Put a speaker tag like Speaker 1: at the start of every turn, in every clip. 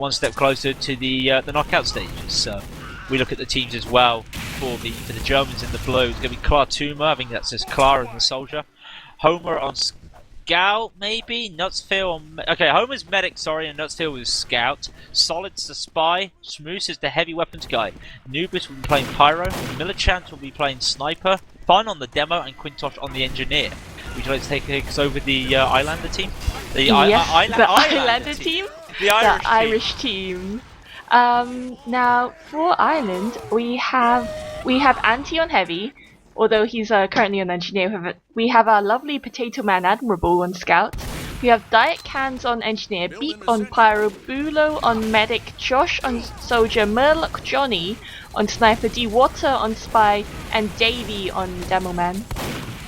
Speaker 1: one step closer to the knockout stages. So we look at the teams as well for the Germans in the blue. It's going to be Klartuma, I think that says Clara and the Soldier. Homer on Scout, maybe? Nutsfield on... Okay, Homer's Medic, sorry, and Nutsfield is Scout. Solid's the Spy. Smoose is the Heavy Weapons guy. Nubis will be playing Pyro. Millichamp will be playing Sniper. Fun on the Demo, and Quintosh on the Engineer. Would you like to take us over the Highlander team? The
Speaker 2: Highlander team?
Speaker 1: The
Speaker 2: Irish team. Now for Ireland, we have Anti on Heavy, although he's currently an Engineer. We have our lovely Potato Man Admirable on Scout. We have Diet Cans on Engineer, Beep on Pyro, Bulo on Medic, Josh on Soldier, Murloc Johnny on Sniper, D-Water on Spy, and Davey on Demo Man.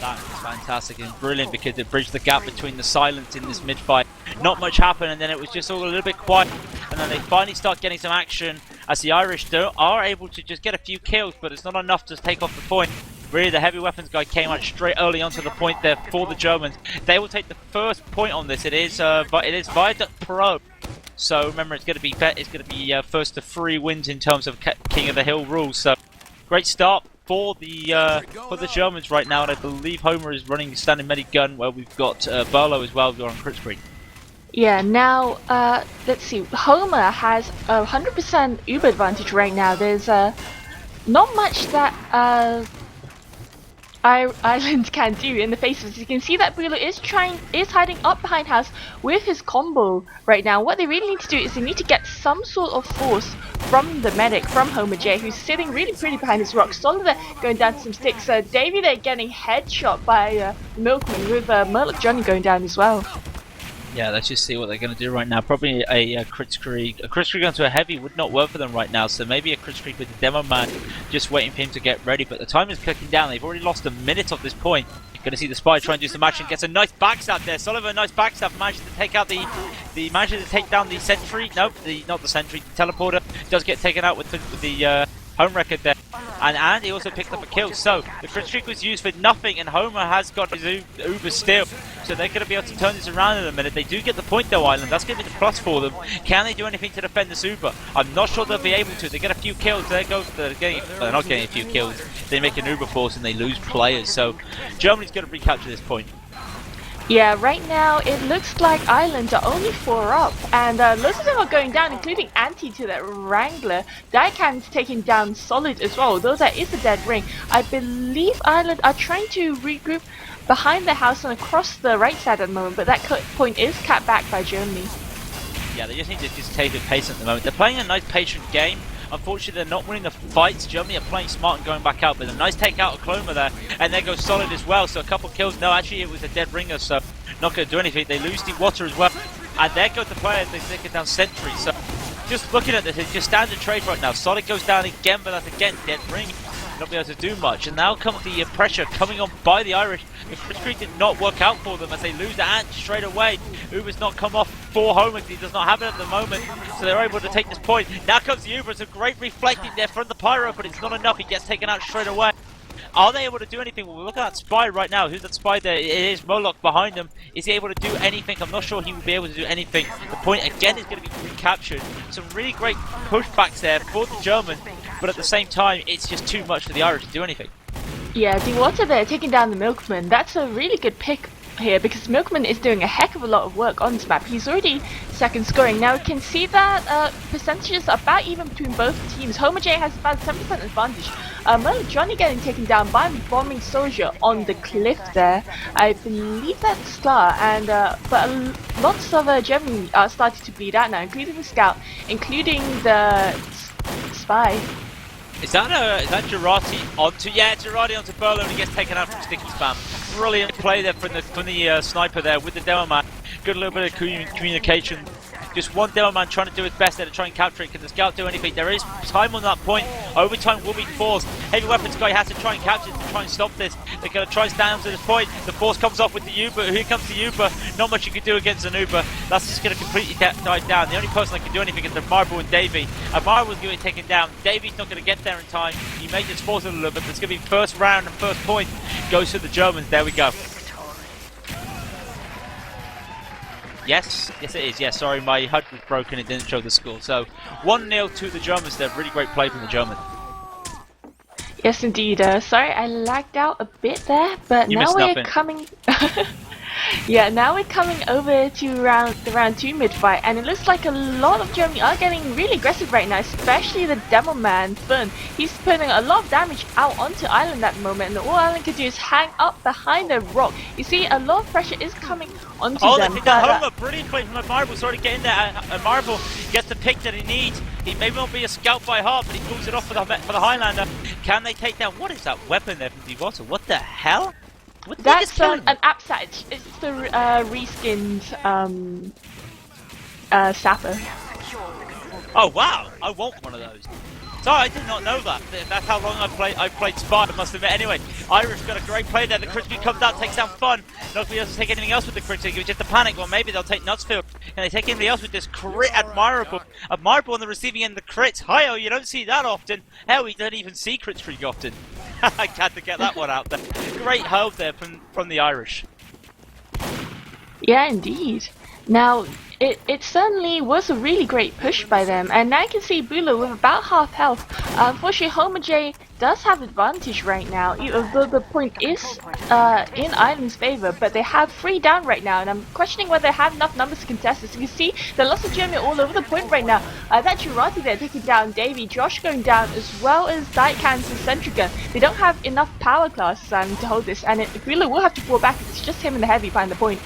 Speaker 1: That was fantastic and brilliant because it bridged the gap between the silence in this mid-fight. Not much happened, and then it was just all a little bit quiet, and then they finally start getting some action as the Irish are able to just get a few kills, but it's not enough to take off the point. Really, the Heavy Weapons guy came out straight early onto the point there for the Germans. They will take the first point on this. It is Viaduct Pro. So remember, it's going to be first to 3 wins in terms of King of the Hill rules. So great start for the Germans right now, and I believe Homer is running standing medic gun, where we've got Burlo as well. We're on crit screen.
Speaker 2: Yeah, now let's see. Homer has a 100% Uber advantage right now. There's not much that Ireland can do in the face of this. You can see that Bulo is hiding up behind house with his combo right now. What they really need to do is they need to get some sort of force from the medic, from Homer J, who's sitting really pretty behind his rock. Solid there, going down to some sticks. Davey there getting headshot by Milkman, with Murloc Johnny going down as well.
Speaker 1: Yeah, let's just see what they're going to do right now. Probably a crit streak. A crit streak onto a heavy would not work for them right now, so maybe a crit streak with the Demo Man, just waiting for him to get ready. But the time is clicking down. They've already lost a minute of this point. Going to see the Spy try and do some action. Gets a nice backstab there. Sullivan, nice backstab. Manages to take out manages to take down the sentry. Nope, not the sentry. The teleporter does get taken out with the home record there. And he also picked up a kill. So the crit streak was used for nothing, and Homer has got his Uber still. So they're going to be able to turn this around in a minute. They do get the point though, Ireland. That's going to be the plus for them. Can they do anything to defend this Uber? I'm not sure they'll be able to. They get a few kills. They're not getting a few kills. They make an Uber force and they lose players. So Germany's going to recapture this point.
Speaker 2: Yeah, right now it looks like Ireland are only 4 up, and lots of them are going down, including Anti to that Wrangler. Daikan's taking down Solid as well, though there is a dead ring. I believe Ireland are trying to regroup behind the house and across the right side at the moment, but that point is capped back by Germany.
Speaker 1: Yeah, they just need to just take the pace at the moment. They're playing a nice patient game. Unfortunately, they're not winning the fights. Germany are playing smart and going back out, but a nice take out of Cloma there, and there goes Solid as well. So a couple kills. No, actually, it was a dead ringer, so not going to do anything. They lose the water as well, and there goes the player. They take it down Sentry. So just looking at this, it's just standard trade right now. Solid goes down again, but that's again dead ring. Not be able to do much, and now comes the pressure coming on by the Irish. The crit streak did not work out for them as they lose the ant straight away. Uber's not come off for Homer. He does not have it at the moment, so they're able to take this point. Now comes the Uber. It's a great reflecting there from the Pyro, but it's not enough. He gets taken out straight away. Are they able to do anything? Well, we're looking at that Spy right now. Who's that Spy there? It is Moloch behind them. Is he able to do anything? I'm not sure he will be able to do anything. The point again is going to be recaptured. Some really great pushbacks there for the Germans, but at the same time, it's just too much for the Irish to do anything.
Speaker 2: Yeah, D-Water there taking down the Milkman. That's a really good pick here because Milkman is doing a heck of a lot of work on this map. He's already second scoring. Now we can see that percentages are about even between both teams. Homer J has about 7% advantage. Murloc Johnny getting taken down by Bombing Soldier on the cliff there. I believe that's Star, and but lots of Germany are starting to bleed out now, including the Scout, including the Spy.
Speaker 1: Is that Girardi onto? Yeah, Girardi onto Burlo, and he gets taken out from Sticky Spam. Brilliant play there from the sniper there with the Demo Man. Good little bit of communication. Just one Demo Man trying to do his best there to try and capture it. Can the Scout do anything? There is time on that point. Overtime will be forced. Heavy Weapons guy has to try and capture it to try and stop this. They're going to try and stand up to this point. The force comes off with the Uber. Here comes the Uber. Not much you can do against an Uber. That's just going to completely die down. The only person that can do anything is the Marble and Davey. And Marble's going to get taken down. Davey's not going to get there in time. He may just force it a little bit, but it's going to be first round and first point goes to the Germans. There we go. Yes, yes it is. Yeah, sorry, my HUD was broken. It didn't show the score. So 1-0 to the Germans. There, really great play from the Germans.
Speaker 2: Yes, indeed. Sorry, I lagged out a bit there, but
Speaker 1: You
Speaker 2: now
Speaker 1: missed
Speaker 2: we're
Speaker 1: nothing.
Speaker 2: coming. Yeah, now we're coming over to the round 2 mid fight, and it looks like a lot of Germany are getting really aggressive right now, especially the Devil Man Fun. He's putting a lot of damage out onto Island at the moment, and all Island can do is hang up behind the rock. You see, a lot of pressure is coming onto
Speaker 1: Oh,
Speaker 2: them.
Speaker 1: they picked that Homer. Brilliant play from Marble. Sort of get in there, and Marble gets the pick that he needs. He may not be a scout by heart, but he pulls it off for the Highlander. Can they take down? What is that weapon there from Dewater? What the hell? What did they just
Speaker 2: That's
Speaker 1: kill him?
Speaker 2: an Apsat. It's the reskinned Sapper.
Speaker 1: Oh wow! I want one of those. Sorry, I did not know that. That's how long I played Spy, I must admit. Anyway, Irish got a great play there. The crit comes out, takes down Fun. Not going to be able to take anything else with the crit. It was just a panic. Well, maybe they'll take Nutsfield. And they take anything else with this crit. Admirable on the receiving end of the crits. Hi-oh, you don't see that often. Hell, we don't even see crit streak often. I had to get that one out there. Great hold there from the Irish.
Speaker 2: Yeah, indeed. Now, it certainly was a really great push by them, and now you can see Bula with about half health. Unfortunately, Homer J does have advantage right now, although the point is in Island's favour, but they have 3 down right now, and I'm questioning whether they have enough numbers to contest this. You can see there are lots of Germany all over the point right now. That Jurati there taking down Davey, Josh going down, as well as Dykans and Centrica. They don't have enough power classes to hold this, and Bula will have to fall back. It's just him and the heavy behind the point.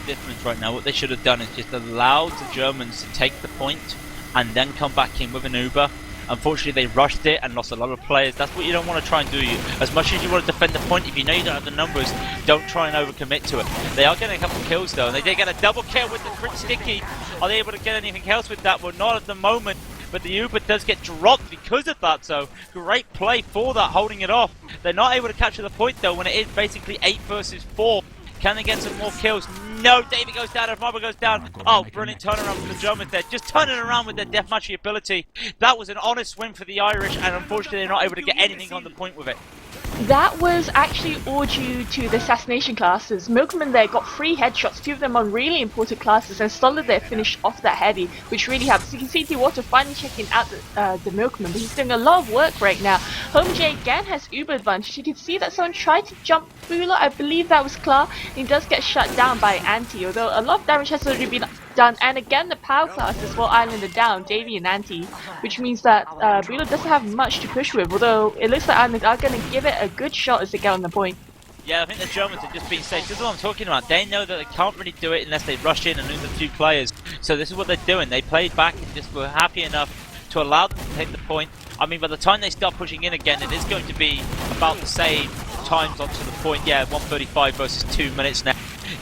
Speaker 1: Difference right now. What they should have done is just allowed the Germans to take the point and then come back in with an Uber. Unfortunately, they rushed it and lost a lot of players. That's what you don't want to try and do. As much as you want to defend the point, if you know you don't have the numbers, don't try and overcommit to it. They are getting a couple of kills though, and they did get a double kill with the crit sticky. Are they able to get anything else with that? Well, not at the moment. But the Uber does get dropped because of that, so great play for that, holding it off. They're not able to capture the point though when it is basically 8 versus 4. Can they get some more kills? No, Davey goes down, and Marble goes down. Oh, brilliant turnaround from the Germans there. Just turning around with their deathmatchy ability. That was an honest win for the Irish, and unfortunately they're not able to get anything on the point with it.
Speaker 2: That was actually all due to the assassination classes. Milkman there got 3 headshots, 2 of them on really important classes, and Skully there finished off that heavy, which really helps. You can see Dewater finally checking out the Milkman, but he's doing a lot of work right now. Home J again has Uber advantage. You can see that someone tried to jump Bula, I believe that was Klar. He does get shut down by Anti, although a lot of damage has already been done. And again, the power classes for Island are down, Davey and Anti, which means that Bula doesn't have much to push with, although it looks like Island are going to give it a good shot as they get on the point.
Speaker 1: Yeah, I think the Germans have just been safe. This is what I'm talking about. They know that they can't really do it unless they rush in and lose a few players. So this is what they're doing. They played back and just were happy enough to allow them to take the point. I mean, by the time they start pushing in again, it is going to be about the same times onto the point. Yeah, 1:35 versus 2 minutes now.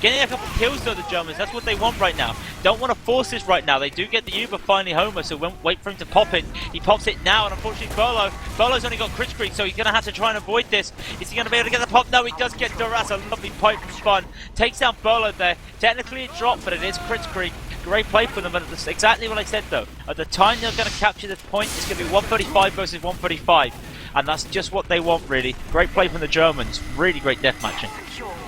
Speaker 1: Getting a couple of kills though, the Germans, that's what they want right now. Don't want to force this right now. They do get the Uber finally Homer, so wait for him to pop it. He pops it now, and unfortunately Bolo's only got crit screen, so he's going to have to try and avoid this. Is he going to be able to get the pop? No, he does get Duras, a lovely pipe from Spun. Takes down Bolo there. Technically a drop, but it is crit screen. Great play for them, but it's exactly what I said though. At the time they're going to capture this point, it's going to be 135 versus 135. And that's just what they want, really. Great play from the Germans. Really great deathmatching.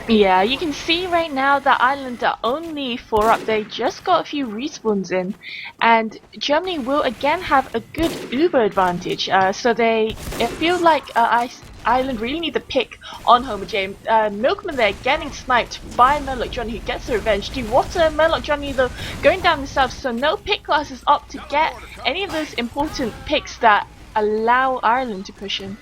Speaker 2: Yeah, you can see right now that Ireland are only 4 up. They just got a few respawns in. And Germany will again have a good Uber advantage. So it feels like Ireland really need to pick on Homer J. Milkman there getting sniped by Murloc Johnny, who gets the revenge. Dewater and Murloc Johnny though going down themselves. So no pick classes up to get any of those important picks that allow Ireland to push in.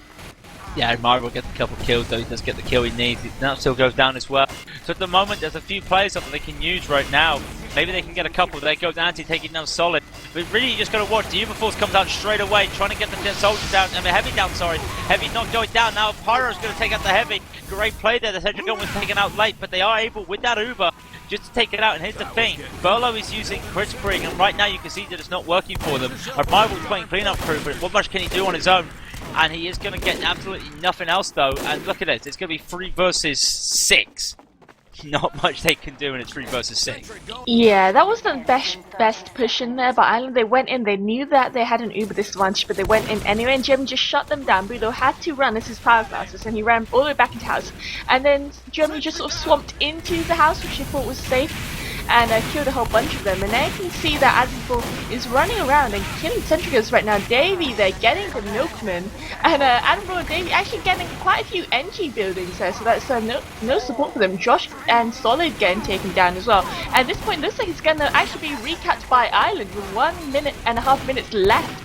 Speaker 1: Yeah, Marble gets a couple kills though, he does get the kill he needs. Now still goes down as well. So at the moment there's a few players up that they can use right now. Maybe they can get a couple. There goes Anti taking down Solid. But really you just got to watch. The Uber Force comes out straight away, trying to get the soldiers down. I mean, Heavy down, sorry. Heavy's not going down. Now Pyro's going to take out the Heavy. Great play there. The Central Gun was taken out late, but they are able, with that Uber, just to take it out. And here's the thing. Bolo is using crit spring, and right now you can see that it's not working for them. Marvel's playing cleanup crew, but what much can he do on his own? And he is going to get absolutely nothing else though. And look at this, it's going to be 3 versus 6. Not much they can do, and it's 3 versus 6.
Speaker 2: Yeah, that was the best push in there, but Ireland, they went in, they knew that they had an Uber disadvantage, but they went in anyway, and Germany just shut them down. Budo had to run as his power classes, and he ran all the way back into house. And then Germany just sort of swamped into the house, which they thought was safe. and killed a whole bunch of them. And now you can see that Admiral is running around and killing Centrigos right now. Davey, they're getting the Milkman, and Admiral and Davey actually getting quite a few NG buildings there, so that's no support for them. Josh and Solid getting taken down as well. At this point, looks like it's going to actually be recapped by Island with 1.5 minutes left.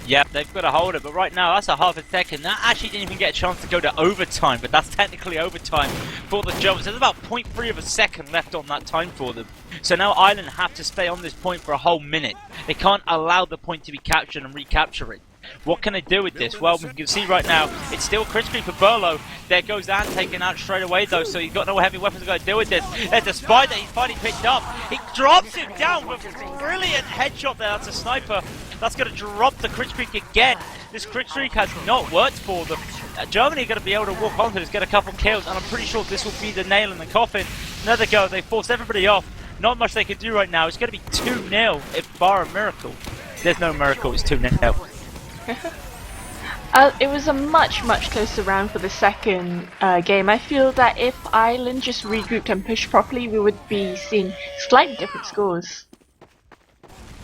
Speaker 1: Yeah, they've got to hold it, but right now that's a half a second. That actually didn't even get a chance to go to overtime, but that's technically overtime for the Germans. There's about 0.3 of a second left on that time for them. So now Ireland have to stay on this point for a whole minute. They can't allow the point to be captured and recapture it. What can they do with this? Well, we can see right now, it's still crispy for Burlow. There goes Ant taken out straight away though, so he's got no heavy weapons to go deal with this. There's a spider he's finally picked up. He drops him down with a brilliant headshot there. That's a sniper. That's going to drop the crit streak again. This crit streak has not worked for them. Germany are going to be able to walk onto this, get a couple kills, and I'm pretty sure this will be the nail in the coffin. Another go, they forced everybody off. Not much they can do right now. It's going to be 2-0 if bar a miracle. There's no miracle, it's 2-0.
Speaker 2: It was a much closer round for the second game. I feel that if Ireland just regrouped and pushed properly, we would be seeing slightly different scores.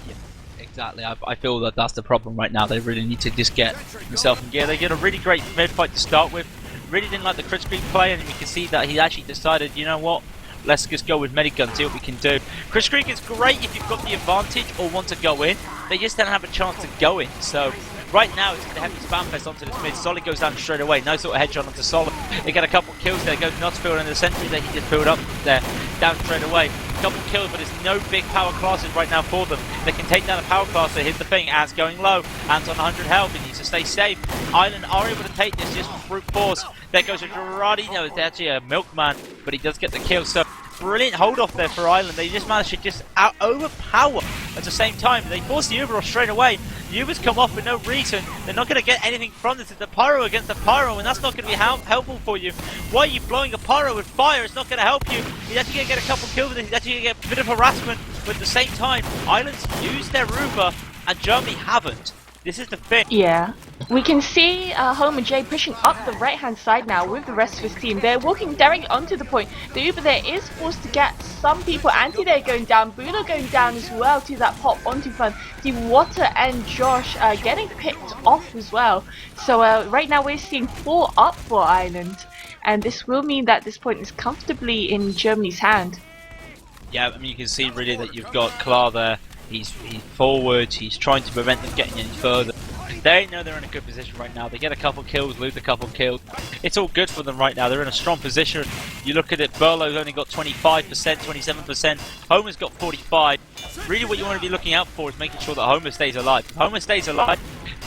Speaker 1: Yeah, exactly. I feel that that's the problem right now. They really need to just get themselves in gear. They get a really great mid fight to start with. Really didn't like the crit streak play, and we can see that he actually decided, you know what? Let's just go with Medigun, see what we can do. Crit streak is great if you've got the advantage or want to go in. They just don't have a chance to go in. So right now it's the heavy spam fest onto this mid. Solid goes down straight away. Nice sort of headshot onto Solid. They get a couple kills there. Goes Knotsfield in the sentry that he just built up there. Down straight away. Couple kills, but there's no big power classes right now for them. They can take down a power class. Here's the thing. Ant's going low. Ant's on 100 health. He needs to stay safe. Ireland are able to take this just brute force. There goes a Girardi. No, it's actually a Milkman, but he does get the kill. So brilliant hold off there for Ireland. They just managed to just overpower at the same time. They force the Uber off straight away. The Ubers come off for no reason. They're not going to get anything from this. It's the Pyro against the Pyro, and that's not going to be helpful for you. Why are you blowing a Pyro with fire? It's not going to help you. He's actually going to get a couple kills with it. He's actually going to get a bit of harassment, but at the same time, Ireland's used their Uber, and Germany haven't. This is the thing.
Speaker 2: Yeah. We can see Home and Jay pushing up the right-hand side now with the rest of his team. They're walking directly onto the point. The Uber there is forced to get some people. Anti there going down. Bulo going down as well to that pop onto front. The Water and Josh getting picked off as well. So right now we're seeing 4 up for Ireland. And this will mean that this point is comfortably in Germany's hand.
Speaker 1: Yeah, I mean, you can see really that you've got Klar there. He's forward, he's trying to prevent them getting any further. They know they're in a good position right now. They get a couple kills, lose a couple kills. It's all good for them right now. They're in a strong position. You look at it, Burlow's only got 25%, 27%. Homer's got 45%. Really what you want to be looking out for is making sure that Homer stays alive. If Homer stays alive,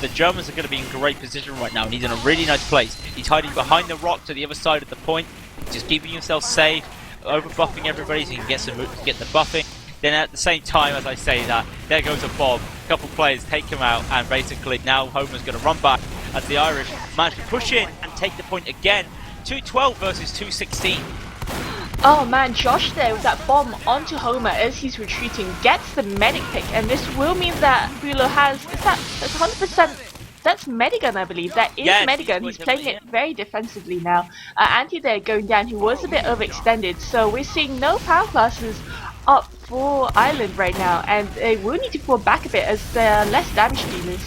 Speaker 1: the Germans are going to be in great position right now. And he's in a really nice place. He's hiding behind the rock to the other side of the point. Just keeping himself safe, over-buffing everybody so he can get the buffing. Then at the same time, as I say that, there goes a bomb. A couple players take him out, and basically now Homer's going to run back as the Irish manage to push in and take the point again. 2-12 versus 2-16.
Speaker 2: Oh man, Josh there with that bomb onto Homer as he's retreating gets the medic pick, and this will mean that Bulo has, that's 100%. That's Medigun, I believe. That is Medigun. He's playing it very defensively now. Anti there going down. He was a bit overextended, so we're seeing no power classes up for Ireland right now, and they will need to fall back a bit as they're less damage dealers.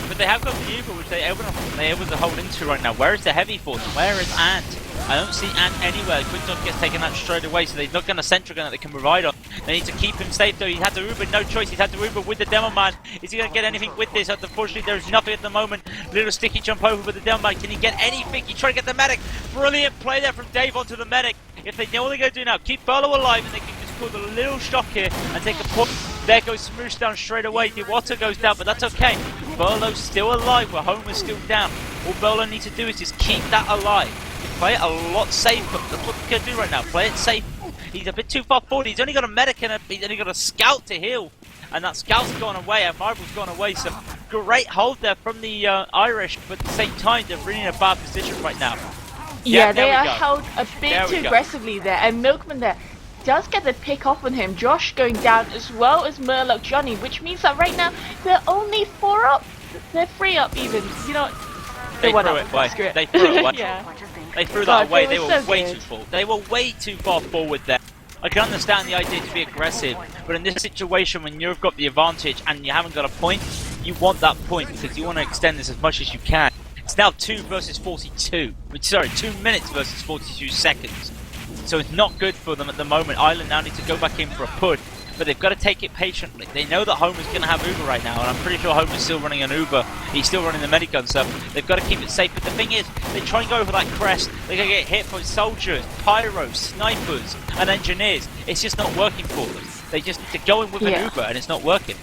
Speaker 1: But they have got the Uber, which they're able to hold into right now. Where is the heavy force? Where is Ant? I don't see Ant anywhere. Quickdog gets taken out straight away, so they're not going to Central Gun that they can provide on. They need to keep him safe though. He had to Uber, no choice. He's had to Uber with the Demo Man. Is he going to get anything with this? Unfortunately, there's nothing at the moment. Little sticky jump over with the Demo Man. Can he get anything? He tried to get the medic. Brilliant play there from Dave onto the medic. If they know what they're going to do now, keep Burlow alive, and they can just pull the little shock here and take a point. There goes Smoosh down straight away. The Water goes down, but that's okay. Burlow's still alive, where Homer's still down. All Burlow needs to do is just keep that alive. Play it a lot safer. That's what they're going to do right now. Play it safe. He's a bit too far forward. He's only got a medic and he's only got a scout to heal. And that scout's gone away, and Marble's gone away. So great hold there from the Irish, but at the same time, they're really in a bad position right now.
Speaker 2: Yeah, they are held a bit too aggressively there, and Milkman there does get the pick off on him. Josh going down as well as Murloc Johnny, which means that right now they're only 4 up. They're 3 up even. You know,
Speaker 1: they threw it away. They threw it away.
Speaker 2: Yeah.
Speaker 1: They threw that away. They were
Speaker 2: so
Speaker 1: way
Speaker 2: good.
Speaker 1: too full. They were way too far forward there. I can understand the idea to be aggressive, but in this situation when you've got the advantage and you haven't got a point, you want that point because you want to extend this as much as you can. It's now 2 versus 42. Sorry, 2 minutes versus 42 seconds. So it's not good for them at the moment. Ireland now need to go back in for a push, but they've got to take it patiently. They know that Homer's going to have Uber right now, and I'm pretty sure Homer's still running an Uber. He's still running the medigun, so they've got to keep it safe. But the thing is, they try and go for that crest, they're going to get hit by soldiers, pyros, snipers, and engineers. It's just not working for them. They just need to go in with an Uber, and it's not working.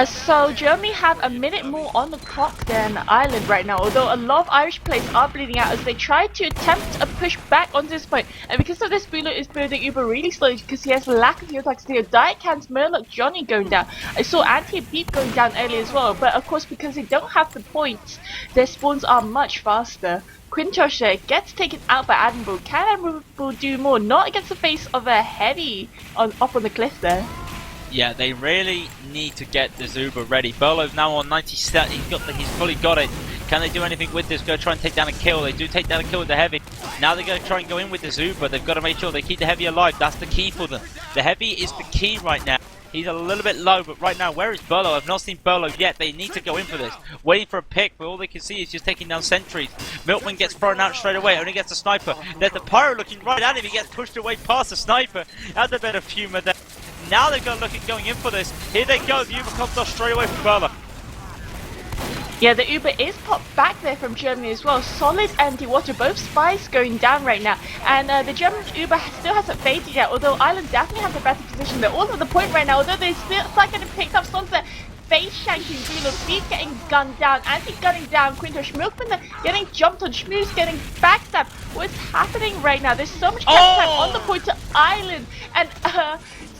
Speaker 2: So Germany have a minute more on the clock than Ireland right now, although a lot of Irish players are bleeding out as they try to attempt a push back on this point. And because of this, Bulo is building Uber really slowly because he has a lack of attacks here. Diet Cans, Murloc, Johnny going down. I saw Anti-Beep going down earlier as well, but of course because they don't have the points, their spawns are much faster. Quintosh there gets taken out by Admiral. Can Admiral do more? Not against the face of a heavy up on the cliff there.
Speaker 1: Yeah, they really need to get the Zuba ready. Burlow's now on 90 stat. He's fully got it. Can they do anything with this? Go try and take down a kill. They do take down a kill with the heavy. Now they're going to try and go in with the Zuba. They've got to make sure they keep the heavy alive. That's the key for them. The heavy is the key right now. He's a little bit low, but right now, where is Burlow? I've not seen Burlow yet. They need to go in for this. Waiting for a pick, but all they can see is just taking down sentries. Milkman gets thrown out straight away, only gets a sniper. There's the pyro looking right at him. He gets pushed away past the sniper. That's a bit of humour there. Now they've got to look at going in for this. Here they go. The Uber comes off straight away from Burlow.
Speaker 2: Yeah, the Uber is popped back there from Germany as well. Solid and Dewater, both spies going down right now. And the German Uber still hasn't faded yet, although Ireland definitely has a better position. They're all at the point right now, although they still like getting picked up. Son's there, face shanking Bruno, Beef getting gunned down, Anti-gunning down, Quintosh, Milkman getting jumped on, Schmooze getting backstabbed. What's happening right now? There's so much time on the point to Ireland. And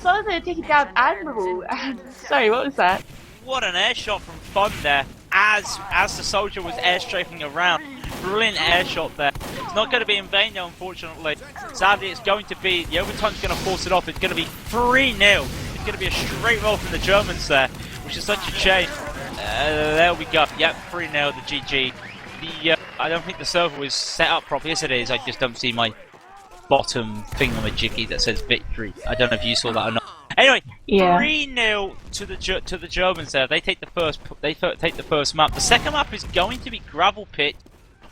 Speaker 2: Solid there taking down Admiral. Sorry, what was that?
Speaker 1: What an air shot from Fun there. As the soldier was air strafing around. Brilliant air shot there. It's not going to be in vain though, unfortunately. Sadly, it's going to be, the overtime's going to force it off. It's going to be 3-0. It's going to be a straight roll from the Germans there, which is such a shame. There we go. Yep, 3-0, the GG. I don't think the server was set up properly. Yes, it is. I just don't see my bottom thingamajiggy that says victory. I don't know if you saw that or not. Anyway, 3-0 to the Germans there. They take the first. They take the first map. The second map is going to be Gravel Pit,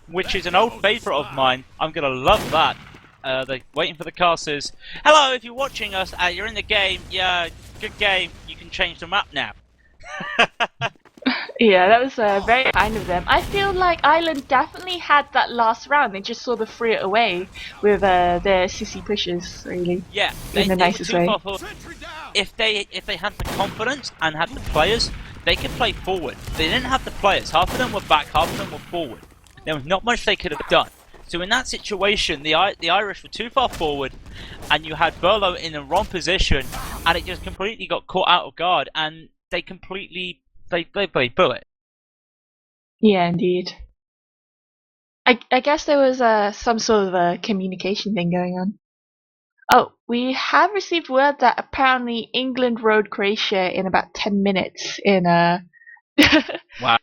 Speaker 1: which is an old favourite of mine. I'm gonna love that. They're waiting for the car says, hello, if you're watching us, you're in the game. Yeah, good game. You can change the map now.
Speaker 2: Yeah, that was very kind of them. I feel like Ireland definitely had that last round. They just sort of threw it away with their sissy pushes, really.
Speaker 1: Yeah,
Speaker 2: in the nicest way.
Speaker 1: If they had the confidence and had the players, they could play forward. They didn't have the players. Half of them were back, half of them were forward. There was not much they could have done. So in that situation, the Irish were too far forward, and you had Burlow in the wrong position, and it just completely got caught out of guard, and they completely they played bullet.
Speaker 2: Yeah, indeed. I guess there was some sort of a communication thing going on. Oh, we have received word that apparently England rode Croatia in about 10 minutes in
Speaker 1: Wow.